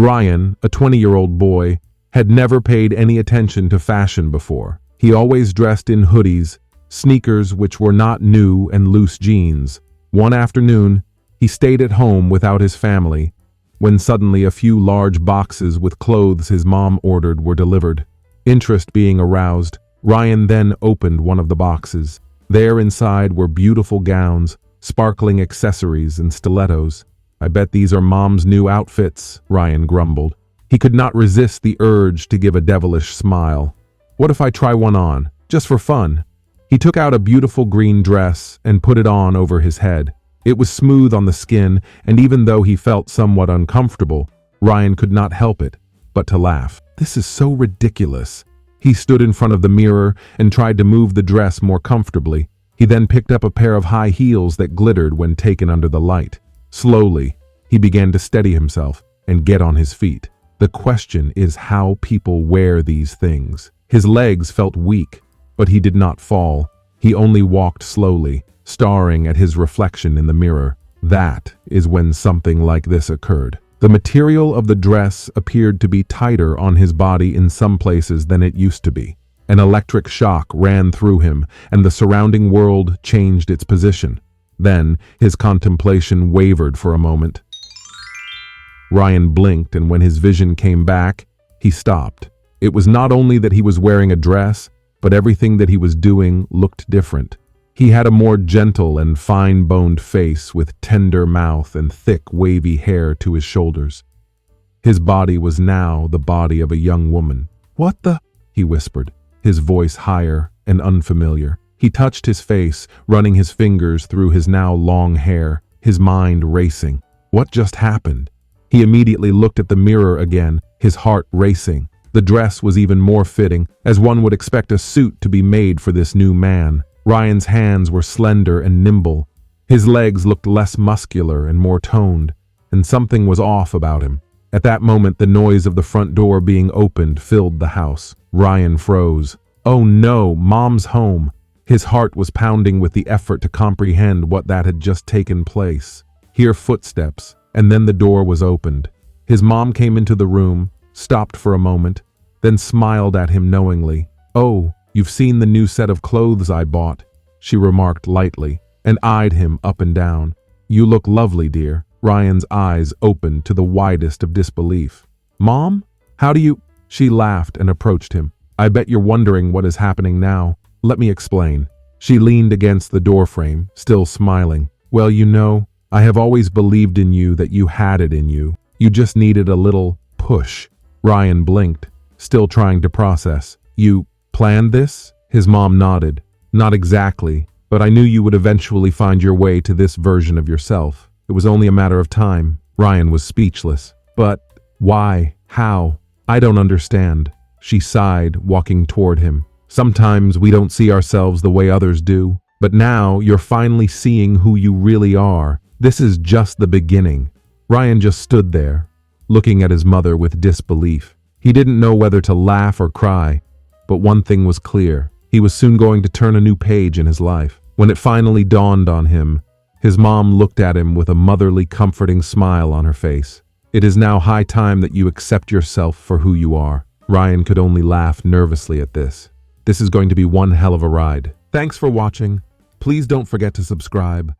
Ryan, a 20-year-old boy, had never paid any attention to fashion before. He always dressed in hoodies, sneakers which were not new, and loose jeans. One afternoon, he stayed at home without his family, when suddenly a few large boxes with clothes his mom ordered were delivered. Interest being aroused, Ryan then opened one of the boxes. There inside were beautiful gowns, sparkling accessories, and stilettos. "I bet these are Mom's new outfits," Ryan grumbled. He could not resist the urge to give a devilish smile. "What if I try one on, just for fun?" He took out a beautiful green dress and put it on over his head. It was smooth on the skin, and even though he felt somewhat uncomfortable, Ryan could not help it but to laugh. "This is so ridiculous." He stood in front of the mirror and tried to move the dress more comfortably. He then picked up a pair of high heels that glittered when taken under the light. Slowly, he began to steady himself and get on his feet. The question is how people wear these things. His legs felt weak, but he did not fall. He only walked slowly, staring at his reflection in the mirror. That is when something like this occurred. The material of the dress appeared to be tighter on his body in some places than it used to be. An electric shock ran through him, and the surrounding world changed its position. Then, his contemplation wavered for a moment. Ryan blinked, and when his vision came back, he stopped. It was not only that he was wearing a dress, but everything that he was doing looked different. He had a more gentle and fine-boned face with tender mouth and thick, wavy hair to his shoulders. His body was now the body of a young woman. "What the?" he whispered, his voice higher and unfamiliar. He touched his face, running his fingers through his now long hair, his mind racing. What just happened? He immediately looked at the mirror again, his heart racing. The dress was even more fitting, as one would expect a suit to be made for this new man. Ryan's hands were slender and nimble. His legs looked less muscular and more toned, and something was off about him. At that moment, the noise of the front door being opened filled the house. Ryan froze. Oh no, Mom's home. His heart was pounding with the effort to comprehend what that had just taken place. Hear footsteps, and then the door was opened. His mom came into the room, stopped for a moment, then smiled at him knowingly. "Oh, you've seen the new set of clothes I bought," she remarked lightly, and eyed him up and down. "You look lovely, dear." Ryan's eyes opened to the widest of disbelief. "Mom? How do you—" She laughed and approached him. "I bet you're wondering what is happening now. Let me explain." She leaned against the doorframe, still smiling. "Well, you know, I have always believed in you, that you had it in you. You just needed a little push." Ryan blinked, still trying to process. "You planned this?" His mom nodded. "Not exactly, but I knew you would eventually find your way to this version of yourself. It was only a matter of time." Ryan was speechless. "But why? How? I don't understand." She sighed, walking toward him. "Sometimes we don't see ourselves the way others do, but now you're finally seeing who you really are. This is just the beginning." Ryan just stood there, looking at his mother with disbelief. He didn't know whether to laugh or cry, but one thing was clear. He was soon going to turn a new page in his life. When it finally dawned on him, his mom looked at him with a motherly, comforting smile on her face. "It is now high time that you accept yourself for who you are." Ryan could only laugh nervously at this. This is going to be one hell of a ride. Thanks for watching. Please don't forget to subscribe.